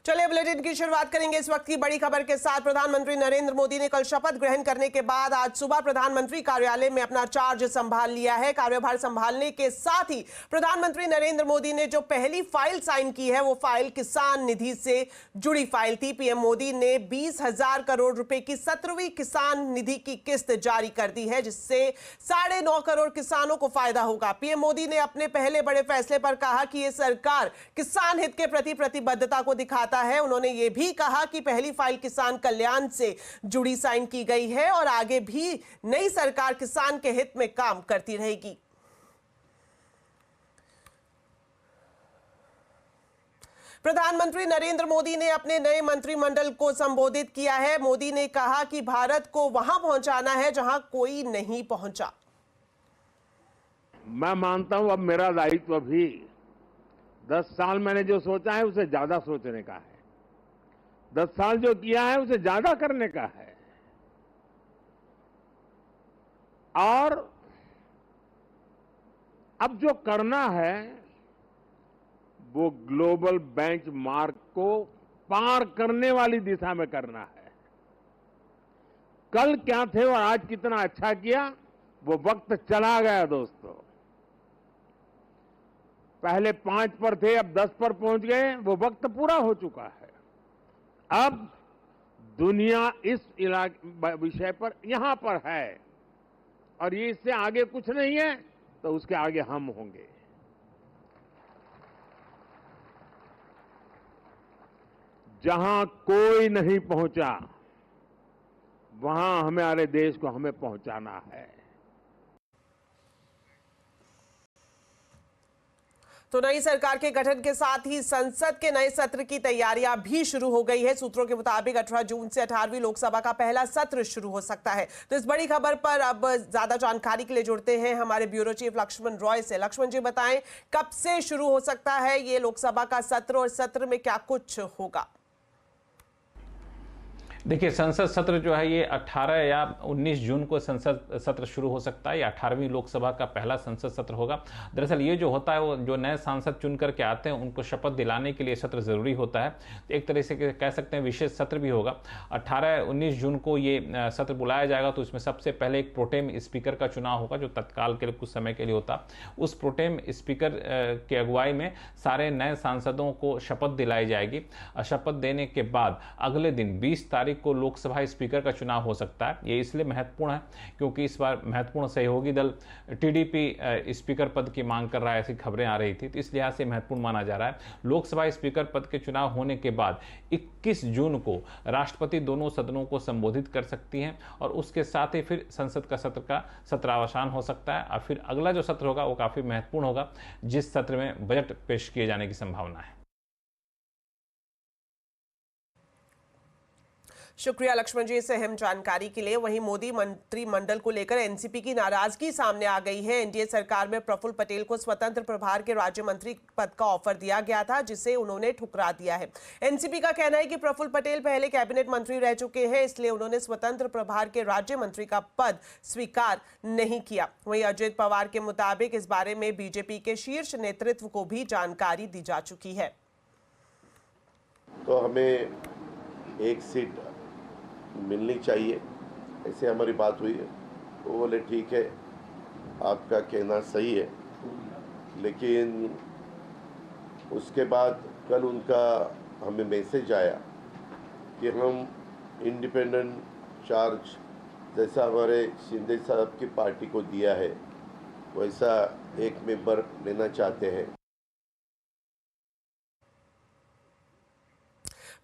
चलिए बुलेटिन की शुरुआत करेंगे इस वक्त की बड़ी खबर के साथ। प्रधानमंत्री नरेंद्र मोदी ने कल शपथ ग्रहण करने के बाद आज सुबह प्रधानमंत्री कार्यालय में अपना चार्ज संभाल लिया है। कार्यभार संभालने के साथ ही प्रधानमंत्री नरेंद्र मोदी ने जो पहली फाइल साइन की है वो फाइल किसान निधि से जुड़ी फाइल थी। पीएम मोदी ने 20,000 करोड़ रुपए की 17वीं किसान निधि की किस्त जारी कर दी है, जिससे 9.5 करोड़ किसानों को फायदा होगा। पीएम मोदी ने अपने पहले बड़े फैसले पर कहा कि यह सरकार किसान हित के प्रति प्रतिबद्धता को दिखाता है। उन्होंने ये भी कहा कि पहली फाइल किसान कल्याण से जुड़ी साइन की गई है और आगे भी नई सरकार किसान के हित में काम करती रहेगी। प्रधानमंत्री नरेंद्र मोदी ने अपने नए मंत्रिमंडल को संबोधित किया है। मोदी ने कहा कि भारत को वहां पहुंचाना है जहां कोई नहीं पहुंचा। मैं मानता हूं अब मेरा दायित्व भी 10 साल मैंने जो सोचा है उसे ज्यादा सोचने का है, 10 साल जो किया है उसे ज्यादा करने का है। और अब जो करना है वो ग्लोबल बेंचमार्क को पार करने वाली दिशा में करना है। कल क्या थे और आज कितना अच्छा किया वो वक्त चला गया दोस्तों। पहले 5 पर थे, अब 10 पर पहुंच गए, वो वक्त पूरा हो चुका है। अब दुनिया इस विषय पर यहां पर है और ये इससे आगे कुछ नहीं है, तो उसके आगे हम होंगे। जहां कोई नहीं पहुंचा वहां हमारे देश को हमें पहुंचाना है। तो नई सरकार के गठन के साथ ही संसद के नए सत्र की तैयारियां भी शुरू हो गई है। सूत्रों के मुताबिक 18 जून से 18वीं लोकसभा का पहला सत्र शुरू हो सकता है। तो इस बड़ी खबर पर अब ज्यादा जानकारी के लिए जुड़ते हैं हमारे ब्यूरो चीफ लक्ष्मण रॉय से। लक्ष्मण जी बताएं, कब से शुरू हो सकता है ये लोकसभा का सत्र और सत्र में क्या कुछ होगा? देखिए, संसद सत्र जो है ये 18 या 19 जून को संसद सत्र शुरू हो सकता है। ये 18वीं लोकसभा का पहला संसद सत्र होगा। दरअसल ये जो होता है वो जो नए सांसद चुन करके आते हैं उनको शपथ दिलाने के लिए सत्र जरूरी होता है। एक तरह से कह सकते हैं विशेष सत्र भी होगा। 18-19 जून को ये सत्र बुलाया जाएगा। तो इसमें सबसे पहले एक प्रोटेम स्पीकर का चुनाव होगा जो तत्काल के लिए कुछ समय के लिए होता। उस प्रोटेम स्पीकर की अगुवाई में सारे नए सांसदों को शपथ दिलाई जाएगी। शपथ देने के बाद अगले दिन 20 तारीख को लोकसभा स्पीकर का चुनाव हो सकता है। ये इसलिए महत्वपूर्ण है क्योंकि इस बार महत्वपूर्ण सहयोगी दल टीडीपी स्पीकर पद की मांग कर रहा है, ऐसी खबरें आ रही थी। तो इस लिहाज से महत्वपूर्ण माना जा रहा है। लोकसभा स्पीकर पद के चुनाव होने के बाद 21 जून को राष्ट्रपति दोनों सदनों को संबोधित कर सकती हैं और उसके साथ ही फिर संसद का सत्रावसान हो सकता है। और फिर अगला जो सत्र होगा वो काफी महत्वपूर्ण होगा, जिस सत्र में बजट पेश किए जाने की संभावना है। शुक्रिया लक्ष्मण जी इस अहम जानकारी के लिए। वहीं मोदी मंत्रिमंडल को लेकर एनसीपी की नाराजगी सामने आ गई है। एनडीए सरकार में प्रफुल्ल पटेल को स्वतंत्र प्रभार के राज्य मंत्री पद का ऑफर दिया गया था, जिसे उन्होंने ठुकरा दिया है। एनसीपी का कहना है कि प्रफुल्ल पटेल पहले कैबिनेट मंत्री रह चुके हैं, इसलिए उन्होंने स्वतंत्र प्रभार के राज्य मंत्री का पद स्वीकार नहीं किया। वहीं अजित पवार के मुताबिक इस बारे में बीजेपी के शीर्ष नेतृत्व को भी जानकारी दी जा चुकी है। तो हमें एक सीट मिलनी चाहिए, ऐसे हमारी बात हुई है। वो बोले ठीक है, आपका कहना सही है, लेकिन उसके बाद कल उनका हमें मैसेज आया कि हम इंडिपेंडेंट चार्ज जैसा हमारे शिंदे साहब की पार्टी को दिया है वैसा एक मेंबर लेना चाहते हैं।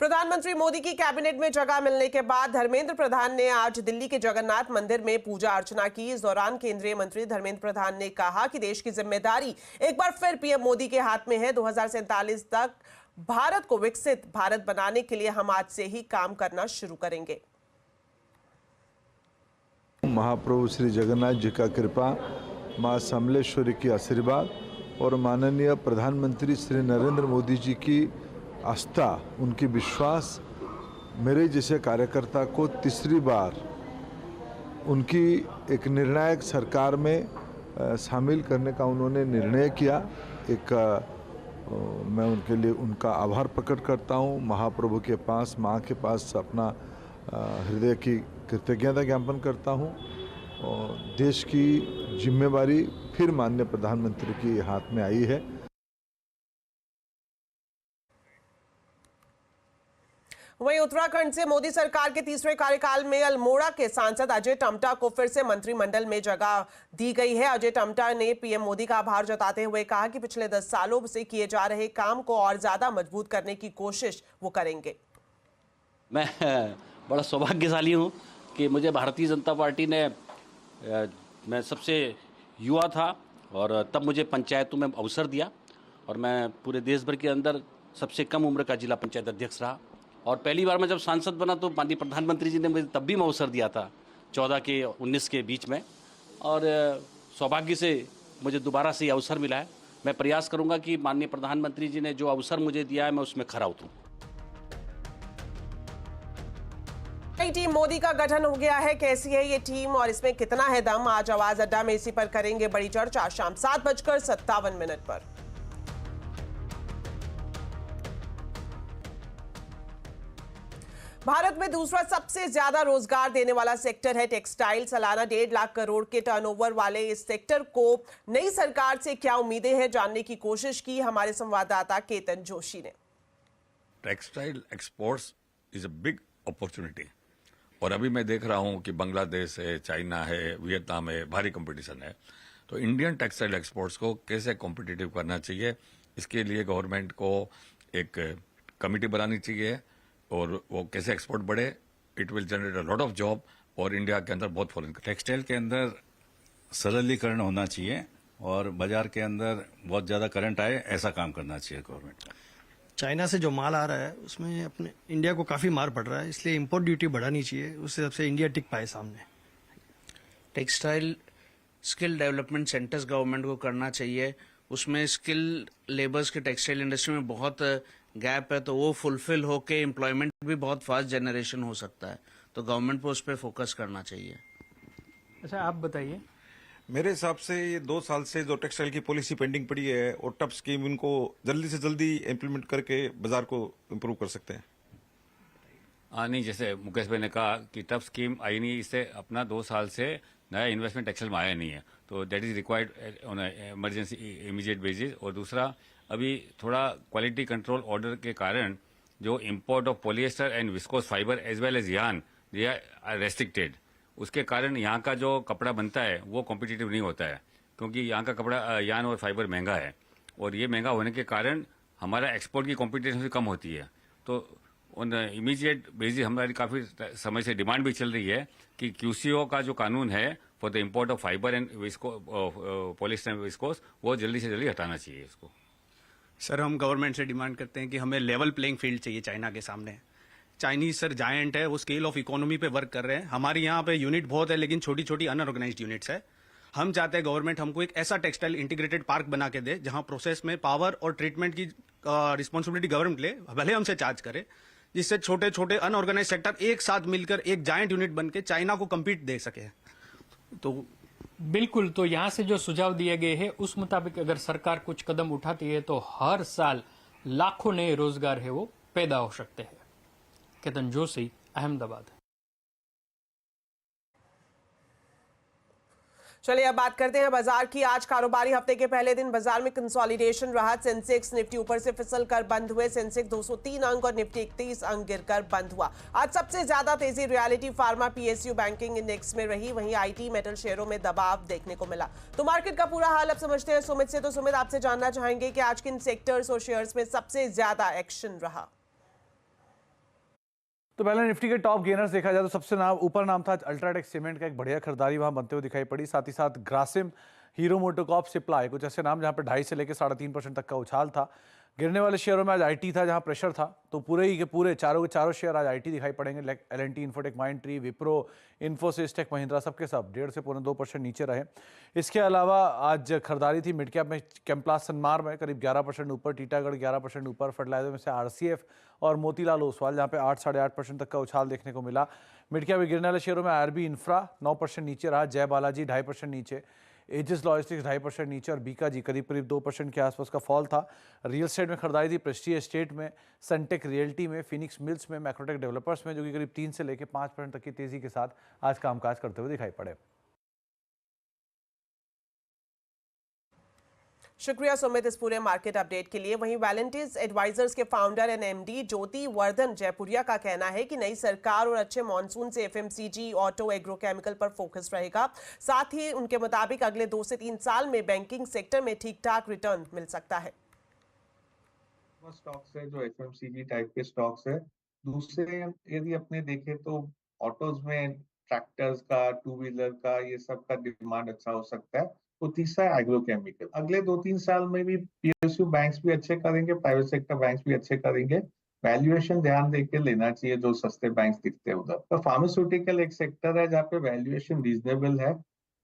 प्रधानमंत्री मोदी की कैबिनेट में जगह मिलने के बाद धर्मेंद्र प्रधान ने आज दिल्ली के जगन्नाथ मंदिर में पूजा अर्चना की। इस दौरान केंद्रीय मंत्री धर्मेंद्र प्रधान ने कहा कि देश की जिम्मेदारी एक बार फिर पीएम मोदी के हाथ में है। 2047 तक भारत को विकसित भारत बनाने के लिए हम आज से ही काम करना शुरू करेंगे। महाप्रभु श्री जगन्नाथ जी का कृपा, मां समलेश्वरी की आशीर्वाद और माननीय प्रधानमंत्री श्री नरेंद्र मोदी जी की आस्था, उनकी विश्वास मेरे जैसे कार्यकर्ता को तीसरी बार उनकी एक निर्णायक सरकार में शामिल करने का उन्होंने निर्णय किया। एक मैं उनके लिए उनका आभार प्रकट करता हूँ। महाप्रभु के पास, माँ के पास अपना हृदय की कृतज्ञता ज्ञापन करता हूँ। और देश की जिम्मेवारी फिर माननीय प्रधानमंत्री के हाथ में आई है। वहीं उत्तराखंड से मोदी सरकार के तीसरे कार्यकाल में अल्मोड़ा के सांसद अजय टम्टा को फिर से मंत्रिमंडल में जगह दी गई है। अजय टम्टा ने पीएम मोदी का आभार जताते हुए कहा कि पिछले 10 सालों से किए जा रहे काम को और ज्यादा मजबूत करने की कोशिश वो करेंगे। मैं बड़ा सौभाग्यशाली हूँ कि मुझे भारतीय जनता पार्टी ने, मैं सबसे युवा था और तब मुझे पंचायतों में अवसर दिया और मैं पूरे देश भर के अंदर सबसे कम उम्र का जिला पंचायत अध्यक्ष रहा। और पहली बार मैं जब सांसद बना तो माननीय प्रधानमंत्री जी ने मुझे तब भी अवसर दिया था 14 के 19 के बीच में, और सौभाग्य से मुझे दोबारा से ये अवसर मिला है। मैं प्रयास करूंगा कि माननीय प्रधानमंत्री जी ने जो अवसर मुझे दिया है मैं उसमें खरा उतरूं। नई टीम मोदी का गठन हो गया है। कैसी है ये टीम और इसमें कितना है दम, आज आवाज अड्डा में इसी पर करेंगे बड़ी चर्चा शाम 7:57 पर। भारत में दूसरा सबसे ज्यादा रोजगार देने वाला सेक्टर है टेक्सटाइल। सालाना 1.5 लाख करोड़ के टर्नओवर वाले इस सेक्टर को नई सरकार से क्या उम्मीदें हैं, जानने की कोशिश की हमारे संवाददाता केतन जोशी ने। Textile exports is a big opportunity और अभी मैं देख रहा हूं कि बांग्लादेश है, चाइना है, वियतनाम है, भारी कंपटीशन है। तो इंडियन टेक्सटाइल एक्सपोर्ट्स को कैसे कॉम्पिटिटिव करना चाहिए, इसके लिए गवर्नमेंट को एक कमेटी बनानी चाहिए और वो कैसे एक्सपोर्ट बढ़े। It will generate a lot of job और इंडिया के अंदर बहुत फॉरेन। टेक्सटाइल के अंदर सरलीकरण होना चाहिए और बाजार के अंदर बहुत ज्यादा करंट आए, ऐसा काम करना चाहिए गवर्नमेंट का। चाइना से जो माल आ रहा है उसमें अपने इंडिया को काफी मार पड़ रहा है, इसलिए इंपोर्ट ड्यूटी बढ़ानी चाहिए, उससे सबसे इंडिया टिक पाए सामने। Textile skill development centres government को करना चाहिए, उसमें स्किल लेबर्स के टेक्सटाइल इंडस्ट्री में बहुत गैप है, तो वो फुलफिल होके एम्प्लॉयमेंट भी बहुत फास्ट जनरेशन हो सकता है, तो गवर्नमेंट को उस पर फोकस करना चाहिए। अच्छा, आप बताइए। मेरे हिसाब से ये 2 साल से जो टेक्सटाइल की पॉलिसी पेंडिंग पड़ी है और टफ स्कीम, इनको जल्दी से जल्दी इम्प्लीमेंट करके बाजार को इम्प्रूव कर सकते हैं। नहीं, जैसे मुकेश भाई ने कहा कि टफ स्कीम आई नहीं, इससे अपना 2 साल से नया इन्वेस्टमेंट टेक्सटाइल में आया नहीं है, तो that is required on emergency immediate basis. और दूसरा, अभी थोड़ा क्वालिटी कंट्रोल ऑर्डर के कारण जो import of polyester and viscose fibre as well as yarn they are restricted. उसके कारण यहाँ का जो कपड़ा बनता है वो कॉम्पिटिटिव नहीं होता है, क्योंकि यहाँ का कपड़ा यार्न और फाइबर महंगा है और ये महंगा होने के कारण हमारा एक्सपोर्ट की कॉम्पिटिशन भी कम होती है। तो ऑन इमीडिएट बेसिस हमारी काफ़ी समय से डिमांड भी चल रही है कि QCO का जो कानून है for the import of fibre and polyester and viscose, वो जल्दी से जल्दी हटाना चाहिए इसको। सर, हम गवर्नमेंट से डिमांड करते हैं कि हमें लेवल प्लेइंग फील्ड चाहिए चाइना के सामने। चाइनीज सर जायंट है, वो स्केल ऑफ इकोनॉमी पे वर्क कर रहे हैं। हमारे यहाँ पे यूनिट बहुत है लेकिन छोटी छोटी अनऑर्गेनाइज्ड यूनिट्स है। हम चाहते हैं गवर्नमेंट हमको एक ऐसा टेक्सटाइल इंटीग्रेटेड पार्क बना के दे जहां प्रोसेस में पावर और ट्रीटमेंट की रिस्पॉन्सिबिलिटी गवर्नमेंट ले, भले हमसे चार्ज करे, जिससे छोटे छोटे अनऑर्गेनाइज सेक्टर एक साथ मिलकर एक जायंट यूनिट बन के चाइना को कम्पीट दे सके। तो बिल्कुल, तो यहाँ से जो सुझाव दिए गए हैं उस मुताबिक अगर सरकार कुछ कदम उठाती है तो हर साल लाखों नए रोजगार है वो पैदा हो सकते हैं। केतन जोशी, अहमदाबाद। चलिए अब बात करते हैं बाजार की। आज कारोबारी हफ्ते के पहले दिन बाजार में कंसोलिडेशन रहा। सेंसेक्स निफ्टी ऊपर से फिसल कर बंद हुए। सेंसेक्स 203 अंक और निफ्टी 31 अंक गिरकर बंद हुआ। आज सबसे ज्यादा तेजी reality, pharma, PSU, banking index में रही। वहीं IT, मेटल शेयरों में दबाव देखने को मिला। तो मार्केट का पूरा हाल अब समझते हैं सुमित से। तो सुमित, आपसे जानना चाहेंगे कि आज किन सेक्टर्स और शेयर्स में सबसे ज्यादा एक्शन रहा। तो पहले निफ्टी के टॉप गेनर्स देखा जाए तो सबसे ऊपर नाम था अल्ट्राटेक सीमेंट का, एक बढ़िया खरीदारी वहां बनते हुए दिखाई पड़ी। साथ ही साथ ग्रासिम, हीरो मोटोकॉर्प, सिप्ला, कुछ ऐसे नाम जहां पे 2.5 से लेकर 3.5% तक का उछाल था। गिरने वाले शेयरों में आज IT था जहां प्रेशर था, तो पूरे ही के पूरे चारों के चारों शेयर आज IT दिखाई पड़ेंगे। L&T, Infotech, Mindtree, Wipro, Infosys, Tech Mahindra, सबके सब 1.5 से 2% नीचे रहे। इसके अलावा आज खरीदारी थी मिड कैप में, कैम्प्लास सनमार में करीब 11% ऊपर, टीटागढ़ 11% ऊपर, फर्टिलाइजर में से RCF और मोतीलाल ओसवाल जहाँ पे 8-8.5% तक का उछाल देखने को मिला। मिड कैप गिरने वाले शेयरों में IRB इंफ्रा 9% नीचे रहा, जय बालाजी 2.5% नीचे, एजिस लॉजिस्टिक्स 2.5% नीचे और बीकाजी करीब 2% के आसपास का फॉल था। रियल एस्टेट में खरीदारी थी, प्रेस्टीज एस्टेट में, सनटेक रियल्टी में, फिनिक्स मिल्स में, मैक्रोटेक डेवलपर्स में, जो कि करीब 3 से लेकर 5% तक की तेजी के साथ आज कामकाज करते हुए दिखाई पड़े। शुक्रिया सुमित इस पूरे मार्केट अपडेट के लिए। वहीं वैलेंटिस एडवाइजर्स के फाउंडर एंड एमडी ज्योति वर्धन जयपुरिया का कहना है कि नई सरकार और अच्छे मॉनसून से एफएमसीजी, ऑटो, एग्रोकेमिकल पर फोकस रहेगा। साथ ही उनके मुताबिक अगले 2 से 3 साल में बैंकिंग सेक्टर में ठीक ठाक रिटर्न मिल सकता है। स्टॉक्स है जो एफएमसीजी टाइप के स्टॉक्स है। दूसरे यदि अपने देखें तो ऑटोज में ट्रैक्टर्स का, टू व्हीलर का, ये सब का डिमांड अच्छा हो सकता है। तो तीसरा है एग्रोकेमिकल। अगले 2-3 साल में भी पीएसयू बैंक्स भी अच्छे करेंगे, प्राइवेट सेक्टर बैंक्स भी अच्छे करेंगे। वैल्यूएशन ध्यान देके लेना चाहिए जो सस्ते बैंक्स दिखते हैं उधर। तो फार्मास्यूटिकल एक सेक्टर है जहाँ पे वैल्यूएशन रीजनेबल है।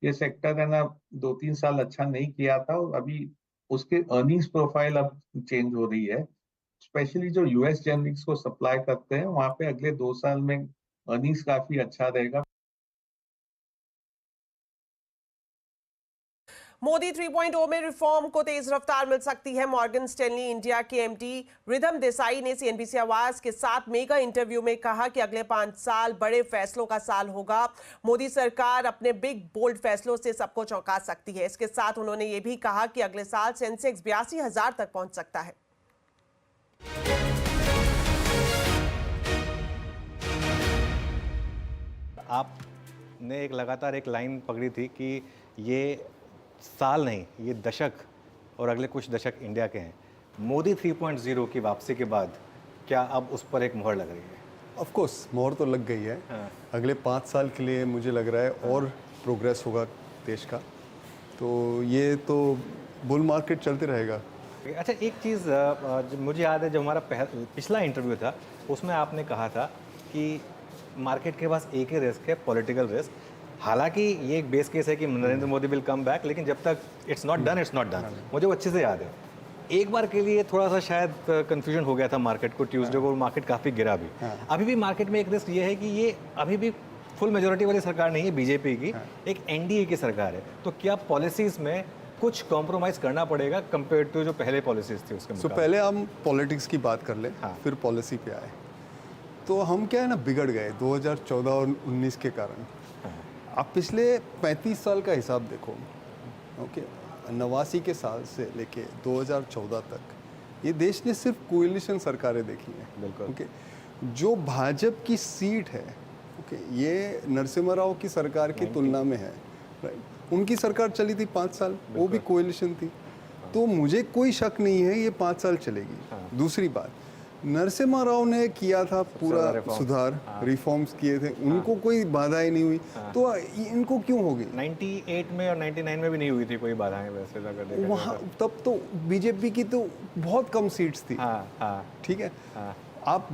ये सेक्टर है ना 2-3 साल अच्छा नहीं किया था और अभी उसके अर्निंग्स प्रोफाइल अब चेंज हो रही है। स्पेशली जो यूएस जेनरिक्स को सप्लाई करते हैं वहां पे अगले 2 साल में अर्निंग्स काफी अच्छा रहेगा। मोदी 3.0 में रिफॉर्म को तेज रफ्तार मिल सकती है। मॉर्गन स्टैनली इंडिया के एमडी रिधम देसाई ने सीएनबीसी आवाज के साथ मेगा इंटरव्यू में कहा कि अगले 5 साल बड़े फैसलों का साल होगा। मोदी सरकार अपने बिग बोल्ड फैसलों से सबको चौंका सकती है। इसके साथ उन्होंने ये भी कहा कि अगले साल सेंसेक्स 82,000 तक पहुंच सकता है। आपने एक लगातार एक लाइन पकड़ी थी कि ये साल नहीं, ये दशक और अगले कुछ दशक इंडिया के हैं। मोदी 3.0 की वापसी के बाद क्या अब उस पर एक मोहर लग रही है? ऑफ कोर्स मोहर तो लग गई है। अगले 5 साल के लिए मुझे लग रहा है और प्रोग्रेस होगा देश का। तो ये तो बुल मार्केट चलते रहेगा। अच्छा, एक चीज़ मुझे याद है जब हमारा पिछला इंटरव्यू था उसमें आपने कहा था कि मार्केट के पास एक ही रिस्क है, पॉलिटिकल रिस्क। हालांकि ये एक बेस केस है कि Narendra Modi will come back, लेकिन जब तक इट्स नॉट डन। मुझे वो अच्छे से याद है। एक बार के लिए थोड़ा सा शायद कंफ्यूजन हो गया था मार्केट को ट्यूसडे को, मार्केट काफ़ी गिरा भी। अभी भी मार्केट में एक रिस्क ये है कि ये अभी भी फुल मेजोरिटी वाली सरकार नहीं है बीजेपी की, एक एनडीए की सरकार है। तो क्या पॉलिसीज़ में कुछ कॉम्प्रोमाइज़ करना पड़ेगा कंपेयर टू जो पहले पॉलिसीज़ थी उसके मुकाबले? पहले हम पॉलिटिक्स की बात कर लें, फिर पॉलिसी पे आए। तो हम क्या है ना बिगड़ गए 2014 और 19 के कारण। आप पिछले 35 साल का हिसाब देखो, ओके, 89 के साल से लेके 2014 तक ये देश ने सिर्फ कोएलिशन सरकारें देखी हैं। बिल्कुल। ओके, जो भाजपा की सीट है, ओके, ये नरसिम्हा राव की सरकार की तुलना में है, राइट। उनकी सरकार चली थी 5 साल, वो भी कोएलिशन थी। तो मुझे कोई शक नहीं है ये 5 साल चलेगी। दूसरी बात, नरसिम्हा राव ने किया था पूरा सुधार, रिफॉर्म्स किए थे, उनको कोई बाधाएं नहीं हुई। तो इनको क्यों होगी? 98 में और 99 में भी नहीं हुई थी कोई बाधाएं वैसे अगर देखा वहाँ तब तो बीजेपी की तो बहुत कम सीट्स थी। ठीक है। आप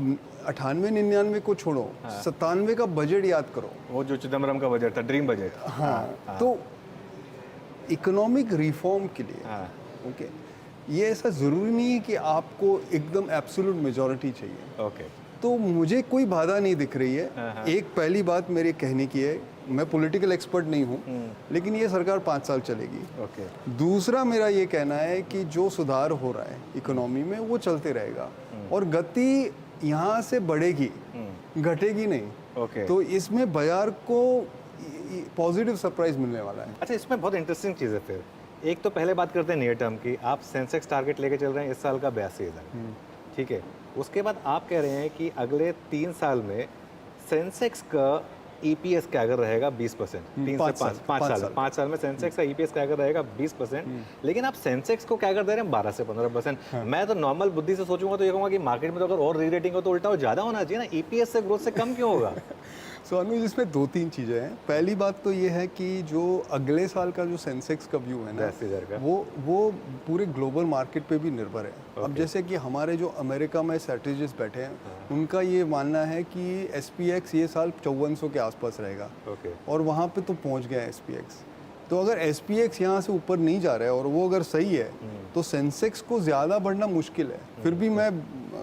98-99 को छोड़ो, 97 का बजट याद करो, वो जो चिदम्बरम का बजट था, ड्रीम बजट। तो इकोनॉमिक रिफॉर्म के लिए ओके, ये ऐसा ज़रूरी नहीं है कि आपको एकदम एब्सोल्यूट मेजॉरिटी चाहिए। ओके। तो मुझे कोई बाधा नहीं दिख रही है। एक पहली बात मेरे कहने की है, मैं पॉलिटिकल एक्सपर्ट नहीं हूँ, लेकिन ये सरकार 5 साल चलेगी। ओके। दूसरा मेरा ये कहना है कि जो सुधार हो रहा है इकोनॉमी में वो चलते रहेगा और गति यहाँ से बढ़ेगी, घटेगी नहीं। ओके। तो इसमें बाजार को पॉजिटिव सरप्राइज मिलने वाला है। अच्छा, इसमें बहुत इंटरेस्टिंग चीज़ है। फिर एक तो पहले बात करते हैं नियर टर्म की। आप सेंसेक्स टारगेट लेके चल रहे हैं इस साल का 82,000, ठीक है। उसके बाद आप कह रहे हैं कि अगले 3 साल में सेंसेक्स का ईपीएस क्या अगर रहेगा 20%। 5 साल में सेंसेक्स का ईपीएस क्या अगर रहेगा 20%। लेकिन आप सेंसेक्स को क्या कर दे रहे हैं 12 से 15%। मैं तो नॉर्मल बुद्धि से सोचूंगा तो ये कहूँगा कि मार्केट में तो अगर और री रेटिंग हो तो उल्टा हो ज़्यादा होना चाहिए ना, ईपीएस से ग्रोथ से कम क्यों होगा? सो अनुज, इसमें 2-3 चीज़ें हैं। पहली बात तो ये है कि जो अगले साल का जो सेंसेक्स का व्यू है ना, वो पूरे ग्लोबल मार्केट पे भी निर्भर है। अब जैसे कि हमारे जो अमेरिका में स्ट्रेटेजिस्ट बैठे हैं, उनका ये मानना है कि एसपीएक्स ये साल 5400 के आसपास रहेगा। और वहाँ पे तो पहुँच गया एसपीएक्स। तो अगर एसपीएक्स यहाँ से ऊपर नहीं जा रहा है और वो अगर सही है तो सेंसेक्स को ज़्यादा बढ़ना मुश्किल है। फिर भी मैं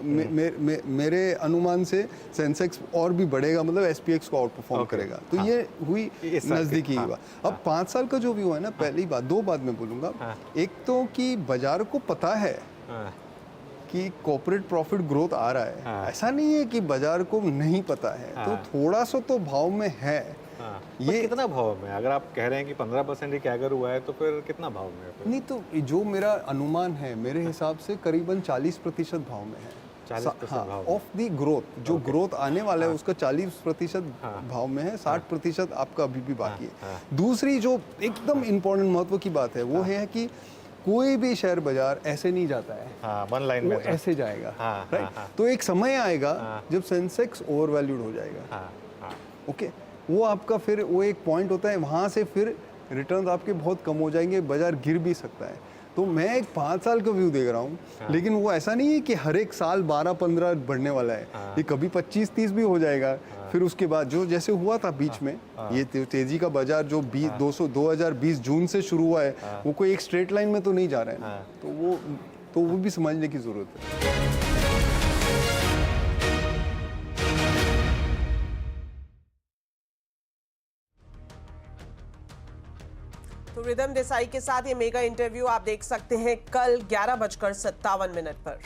मेरे अनुमान से सेंसेक्स और भी बढ़ेगा, मतलब एसपीएक्स को आउट परफॉर्म करेगा। तो ये हुई नजदीकी हुआ। अब 5 साल का जो व्यू है ना, पहली बात, 2 बात मैं बोलूंगा। एक तो कि बाजार को पता है कि कॉर्पोरेट प्रॉफिट ग्रोथ आ रहा है, ऐसा नहीं है कि बाजार को नहीं पता है, तो थोड़ा सा तो भाव में है। ये कितना भाव में? अगर आप कह रहे हैं कि 15% ही कैगर हुआ है, तो फिर कितना भाव में है? नहीं, तो जो मेरा अनुमान है, मेरे हिसाब से करीबन 40% भाव में है। 40% ऑफ दी ग्रोथ, जो ग्रोथ आने वाला है उसका 40% भाव में है, 60% आपका अभी भी बाकी है। दूसरी जो एकदम इम्पोर्टेंट महत्व की बात है वो है कि कोई भी शेयर बाजार ऐसे नहीं जाता है, वन लाइन में ऐसे जाएगा, राइट? तो एक समय आएगा जब सेंसेक्स ओवरवैल्यूड हो जाएगा, ओके, वो आपका फिर वो एक पॉइंट होता है, वहाँ से फिर रिटर्न आपके बहुत कम हो जाएंगे, बाजार गिर भी सकता है। तो मैं एक 5 साल का व्यू देख रहा हूँ, लेकिन वो ऐसा नहीं है कि हर एक साल 12-15 बढ़ने वाला है, ये कभी 25-30 भी हो जाएगा। फिर उसके बाद जो जैसे हुआ था बीच में, ये तेजी का बाजार जो 2020 जून से शुरू हुआ है, वो कोई एक स्ट्रेट लाइन में तो नहीं जा रहा है, तो वो भी समझने की जरूरत है। तो रिदम देसाई के साथ ये मेगा इंटरव्यू आप देख सकते हैं कल 11:57 पर।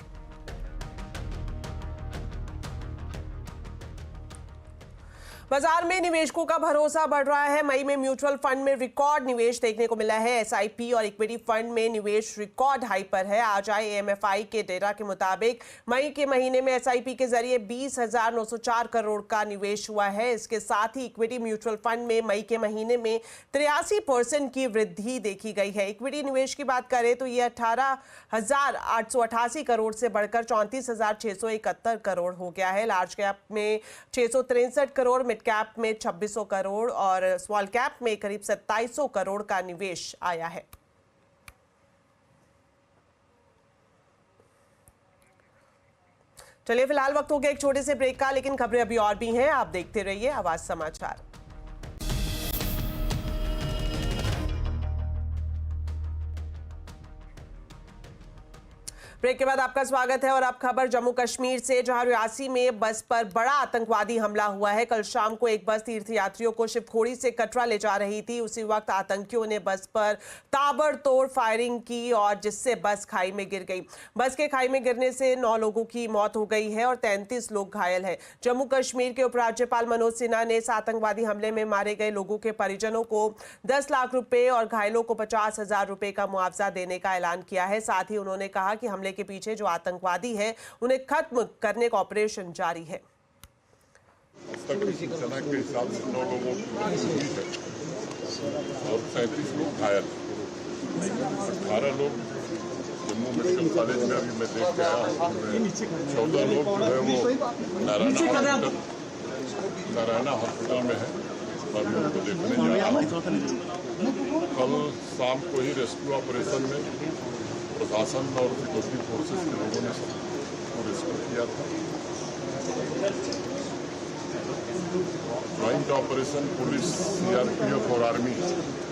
बाजार में निवेशकों का भरोसा बढ़ रहा है। मई में म्यूचुअल फंड में रिकॉर्ड निवेश देखने को मिला है। एसआईपी और इक्विटी फंड में निवेश रिकॉर्ड हाई पर है। आज आए एएमएफआई के डेटा के मुताबिक मई के महीने में एसआईपी के जरिए 20,904 करोड़ का निवेश हुआ है। इसके साथ ही इक्विटी म्यूचुअल फंड में मई के महीने में 83% की वृद्धि देखी गई है। इक्विटी निवेश की बात करें तो ये 18,888 करोड़ से बढ़कर 34,671 करोड़ हो गया है। लार्ज कैप में 663 करोड़, मिड कैप में 2600 करोड़ और स्मॉल कैप में करीब 2700 करोड़ का निवेश आया है। चलिए, फिलहाल वक्त हो गया एक छोटे से ब्रेक का, लेकिन खबरें अभी और भी हैं। आप देखते रहिए आवाज समाचार। ब्रेक के बाद आपका स्वागत है और अब खबर जम्मू कश्मीर से, जहां रियासी में बस पर बड़ा आतंकवादी हमला हुआ है। कल शाम को एक बस तीर्थयात्रियों को शिवखोड़ी से कटरा ले जा रही थी। उसी वक्त आतंकियों ने बस पर ताबड़तोड़ फायरिंग की और जिससे बस खाई में गिर गई। बस के खाई में गिरने से 9 लोगों की मौत हो गई है और 33 लोग घायल हैं। जम्मू कश्मीर के उपराज्यपाल मनोज सिन्हा ने इस आतंकवादी हमले में मारे गए लोगों के परिजनों को 10 लाख रुपए और घायलों को 50,000 रुपए का मुआवजा देने का ऐलान किया है। साथ ही उन्होंने कहा कि हमले के पीछे जो आतंकवादी है उन्हें खत्म करने का ऑपरेशन जारी है। अब तक सूचना के हिसाब से 9 लोगों की मृत्यु हुई है और 37 लोग घायल, 18 लोग जम्मू मेडिकल कॉलेज में अभी मैं देख के आया हूँ। 14 लोग जो है वो नारायणा हॉस्पिटल में है और मैं उनको देखने जा रहा हूँ। कल शाम को ही रेस्क्यू ऑपरेशन में प्रशासन और सिक्योरिटी फोर्सेस के लोगों ने सबको रेस्क्यू किया था। ज्वाइंट ऑपरेशन पुलिस, सीआरपीएफ और आर्मी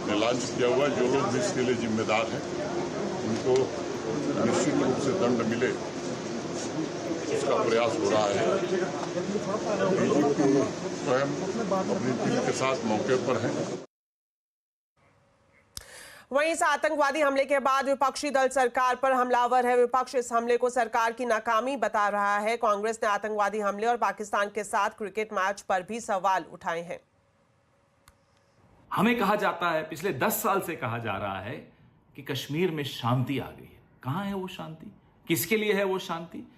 ने लॉन्च किया हुआ है। जो लोग भी इसके लिए जिम्मेदार हैं उनको निश्चित रूप से दंड मिले, उसका प्रयास हो रहा है। डीजीपी स्वयं अपनी टीम के साथ मौके पर हैं। वहीं इस आतंकवादी हमले के बाद विपक्षी दल सरकार पर हमलावर है। विपक्ष इस हमले को सरकार की नाकामी बता रहा है। कांग्रेस ने आतंकवादी हमले और पाकिस्तान के साथ क्रिकेट मैच पर भी सवाल उठाए हैं। हमें कहा जाता है, पिछले 10 साल से कहा जा रहा है कि कश्मीर में शांति आ गई है। कहां है वो शांति? किसके लिए है वो शांति?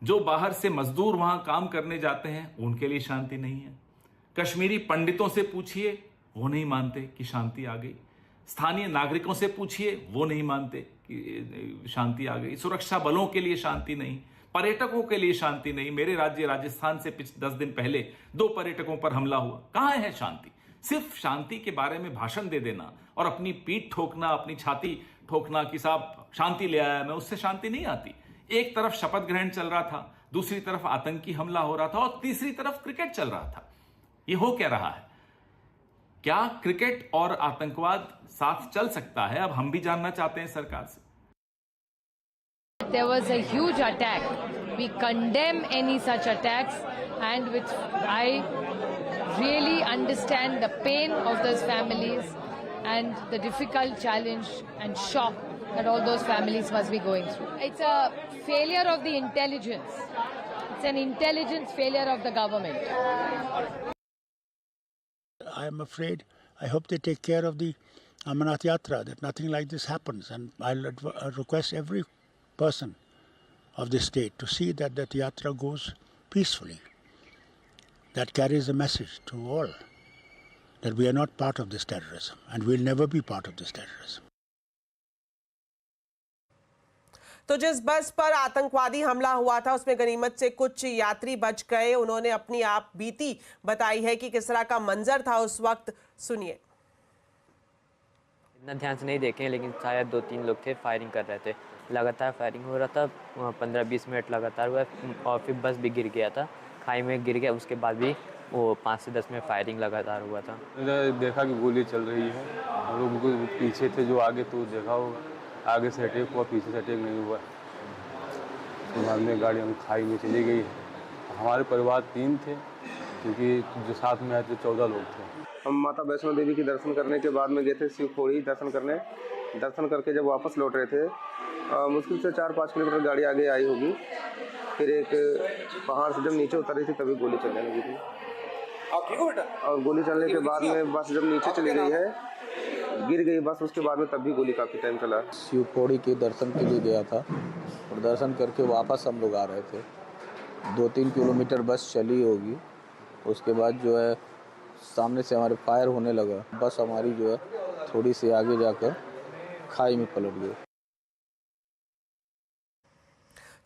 जो बाहर से मजदूर वहां काम करने जाते हैं उनके लिए शांति नहीं है। कश्मीरी पंडितों से पूछिए, वो नहीं मानते कि शांति आ गई। स्थानीय नागरिकों से पूछिए, वो नहीं मानते कि शांति आ गई। सुरक्षा बलों के लिए शांति नहीं, पर्यटकों के लिए शांति नहीं। मेरे राज्य राजस्थान से 10 दिन पहले 2 पर्यटकों पर हमला हुआ। कहां है शांति? सिर्फ शांति के बारे में भाषण दे देना और अपनी पीठ ठोकना, अपनी छाती ठोकना कि साहब शांति ले आया मैं, उससे शांति नहीं आती। एक तरफ शपथ ग्रहण चल रहा था, दूसरी तरफ आतंकी हमला हो रहा था और तीसरी तरफ क्रिकेट चल रहा था। ये हो क्या रहा है? क्या क्रिकेट और आतंकवाद साथ चल सकता है? अब हम भी जानना चाहते हैं सरकार से। there was a huge attack. We condemn any such attacks, and which I really understand the pain of those families and the difficult challenge and shock that all those families must be going through. It's a failure of the intelligence. It's an intelligence failure of the government. I am afraid, I hope they take care of the Amarnath Yatra, that nothing like this happens. And I'll request every person of this state to see that that Yatra goes peacefully. That carries a message to all that we are not part of this terrorism and we'll never be part of this terrorism. तो जिस बस पर आतंकवादी हमला हुआ था उसमें गनीमत से कुछ यात्री बच गए। उन्होंने अपनी आप बीती बताई है कि किस तरह का मंजर था उस वक्त। सुनिए। इतना ध्यान से नहीं देखे, लेकिन शायद 2-3 लोग थे, फायरिंग कर रहे थे। लगातार फायरिंग हो रहा था, 15-20 मिनट लगातार हुआ और फिर बस भी गिर गया था, खाई में गिर गया। उसके बाद भी वो 5 से 10 मिनट फायरिंग लगातार हुआ था। मैंने देखा कि गोली चल रही है, हम लोग पीछे थे, जो आगे तो देखा होगा, आगे से अटैक हुआ, पीछे से अटैक नहीं हुआ। तो बाद में गाड़ी हम खाई में चली गई। हमारे परिवार 3 थे, क्योंकि जो साथ में आए थे 14 लोग थे। हम माता वैष्णो देवी के दर्शन करने के बाद में गए थे शिवखोड़ी दर्शन करने। दर्शन करके जब वापस लौट रहे थे, मुश्किल से 4-5 किलोमीटर गाड़ी आगे आई होगी, फिर एक पहाड़ से जब नीचे उतर रही थी तभी गोली चलने लगी थी। और गोली चलने के बाद में बस जब नीचे चली गई है, गिर गई बस, उसके बाद में तब भी गोली काफ़ी टाइम चला। शिवखोड़ी के दर्शन के लिए गया था और दर्शन करके वापस हम लोग आ रहे थे। 2-3 किलोमीटर बस चली होगी, उसके बाद जो है सामने से हमारे फायर होने लगा। बस हमारी जो है थोड़ी सी आगे जाकर खाई में पलट गई।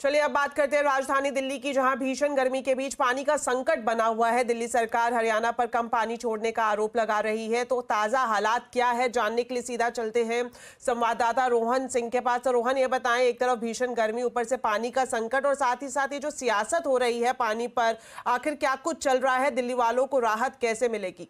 चलिए अब बात करते हैं राजधानी दिल्ली की, जहां भीषण गर्मी के बीच पानी का संकट बना हुआ है। दिल्ली सरकार हरियाणा पर कम पानी छोड़ने का आरोप लगा रही है। तो ताजा हालात क्या है जानने के लिए सीधा चलते हैं संवाददाता रोहन सिंह के पास। तो रोहन, ये बताएं, एक तरफ भीषण गर्मी, ऊपर से पानी का संकट और साथ ही जो सियासत हो रही है पानी पर, आखिर क्या कुछ चल रहा है? दिल्ली वालों को राहत कैसे मिलेगी?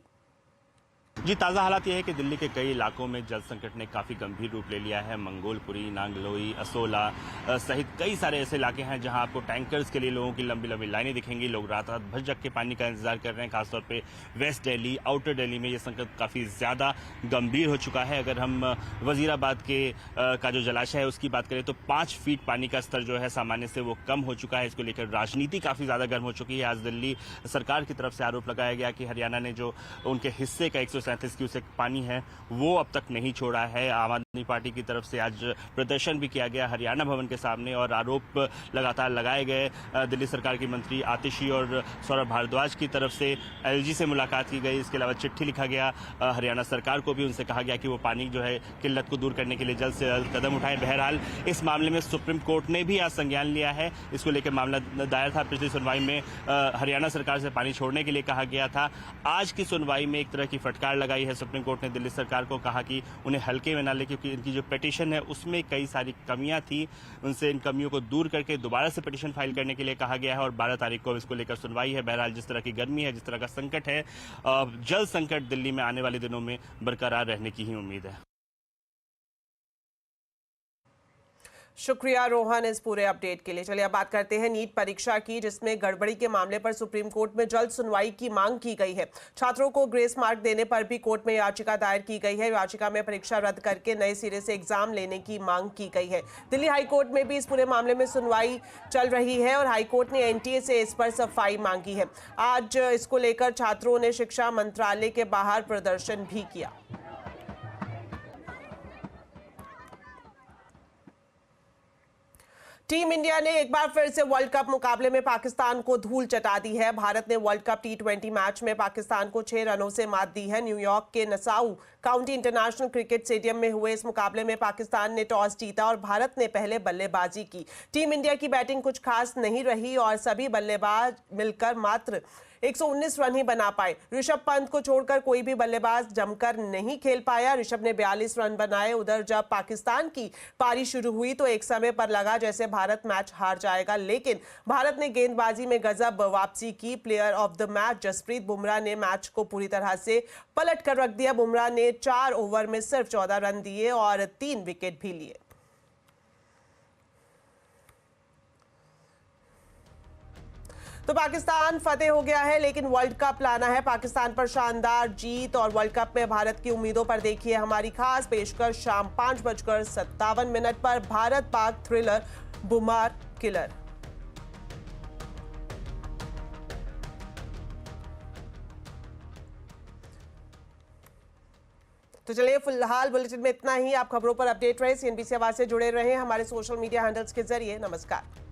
जी, ताज़ा हालात ये है कि दिल्ली के कई इलाकों में जल संकट ने काफ़ी गंभीर रूप ले लिया है। मंगोलपुरी, नांगलोई, असोला सहित कई सारे ऐसे इलाके हैं जहां आपको टैंकर्स के लिए लोगों की लंबी लंबी लाइनें दिखेंगी। लोग रात रात भर जग के पानी का इंतजार कर रहे हैं। खासतौर पे वेस्ट दिल्ली, आउटर दिल्ली में ये संकट काफ़ी ज़्यादा गंभीर हो चुका है। अगर हम वजीराबाद के का जो जलाशय है उसकी बात करें तो 5 फीट पानी का स्तर जो है सामान्य से वो कम हो चुका है। इसको लेकर राजनीति काफ़ी ज़्यादा गर्म हो चुकी है। आज दिल्ली सरकार की तरफ से आरोप लगाया गया कि हरियाणा ने जो उनके हिस्से का 137 क्यूसेक पानी है वो अब तक नहीं छोड़ा है। आम आदमी पार्टी की तरफ से आज प्रदर्शन भी किया गया हरियाणा भवन के सामने और आरोप लगातार लगाए गए। दिल्ली सरकार की मंत्री आतिशी और सौरभ भारद्वाज की तरफ से एलजी से मुलाकात की गई। इसके अलावा चिट्ठी लिखा गया हरियाणा सरकार को भी, उनसे कहा गया कि वो पानी जो है किल्लत को दूर करने के लिए जल्द से जल्द कदम उठाए। बहरहाल इस मामले में सुप्रीम कोर्ट ने भी आज संज्ञान लिया है। इसको लेकर मामला दायर था। पिछली सुनवाई में हरियाणा सरकार से पानी छोड़ने के लिए कहा गया था। आज की सुनवाई में एक तरह की फटकार लगाई है सुप्रीम कोर्ट ने दिल्ली सरकार को, कहा कि उन्हें हल्के में ना ले, क्योंकि इनकी जो पिटीशन है उसमें कई सारी कमियां थी। उनसे इन कमियों को दूर करके दोबारा से पिटीशन फाइल करने के लिए कहा गया है और 12 तारीख को इसको लेकर सुनवाई है। बहरहाल जिस तरह की गर्मी है, जिस तरह का संकट है, जल संकट दिल्ली में आने वाले दिनों में बरकरार रहने की ही उम्मीद है। शुक्रिया रोहन इस पूरे अपडेट के लिए। चलिए अब बात करते हैं नीट परीक्षा की, जिसमें गड़बड़ी के मामले पर सुप्रीम कोर्ट में जल्द सुनवाई की मांग की गई है। छात्रों को ग्रेस मार्क देने पर भी कोर्ट में याचिका दायर की गई है। याचिका में परीक्षा रद्द करके नए सिरे से एग्जाम लेने की मांग की गई है। दिल्ली हाईकोर्ट में भी इस पूरे मामले में सुनवाई चल रही है और हाईकोर्ट ने एनटीए से इस पर सफाई मांगी है। आज इसको लेकर छात्रों ने शिक्षा मंत्रालय के बाहर प्रदर्शन भी किया। टीम इंडिया ने एक बार फिर से वर्ल्ड कप मुकाबले में पाकिस्तान को धूल चटा दी है। भारत ने वर्ल्ड कप T20 मैच में पाकिस्तान को 6 रनों से मात दी है। न्यूयॉर्क के नसाऊ काउंटी इंटरनेशनल क्रिकेट स्टेडियम में हुए इस मुकाबले में पाकिस्तान ने टॉस जीता और भारत ने पहले बल्लेबाजी की। टीम इंडिया की बैटिंग कुछ खास नहीं रही और सभी बल्लेबाज मिलकर मात्र 119 रन ही बना पाए। ऋषभ पंत को छोड़कर कोई भी बल्लेबाज जमकर नहीं खेल पाया। ऋषभ ने 42 रन बनाए। उधर जब पाकिस्तान की पारी शुरू हुई तो एक समय पर लगा जैसे भारत मैच हार जाएगा, लेकिन भारत ने गेंदबाजी में गजब वापसी की। Player of the match Jasprit Bumrah ने मैच को पूरी तरह से पलट कर रख दिया। बुमराह ने 4 ओवर में सिर्फ 14 रन दिए और 3 विकेट भी लिए। तो पाकिस्तान फतेह हो गया है, लेकिन वर्ल्ड कप लाना है पाकिस्तान पर शानदार जीत। और वर्ल्ड कप में भारत की उम्मीदों पर देखिए हमारी खास पेशकश शाम 5:57 पर भारत पाक थ्रिलर बुमार किलर। तो चलिए फिलहाल बुलेटिन में इतना ही। आप खबरों पर अपडेट रहे, CNBC आवाज से जुड़े रहे हमारे सोशल मीडिया हैंडल्स के जरिए। नमस्कार।